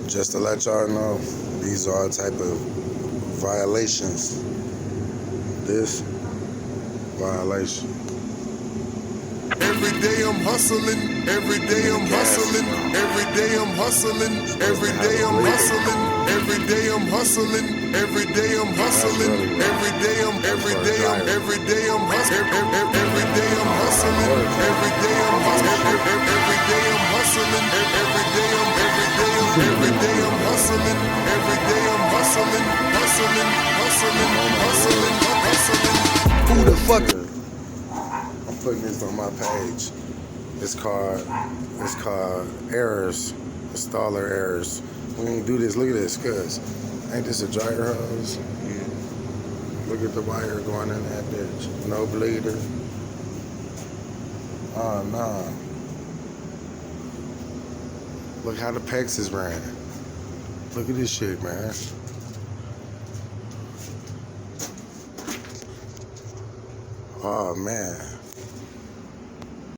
Just to let y'all know, these are all type of violations. This violation. Every day I'm hustling, every day I'm hustling, every day I'm hustling, every day I'm hustling, every day I'm hustling, every day I'm hustling, every day I'm every day I'm every day I'm hustling, every day I'm hustling, every day I'm hustling, every day I'm hustling, every day I'm every day I'm hustling, every day I'm hustling, hustling, hustling, hustling, hustling. Who the fuck? I'm putting this on my page. It's called errors, installer errors. When you do this, look at this, cuz ain't this a dryer hose? Yeah. Look at the wire going in that bitch. No bleeder. Oh no. Look how the pegs is ran. Look at this shit, man. Oh man.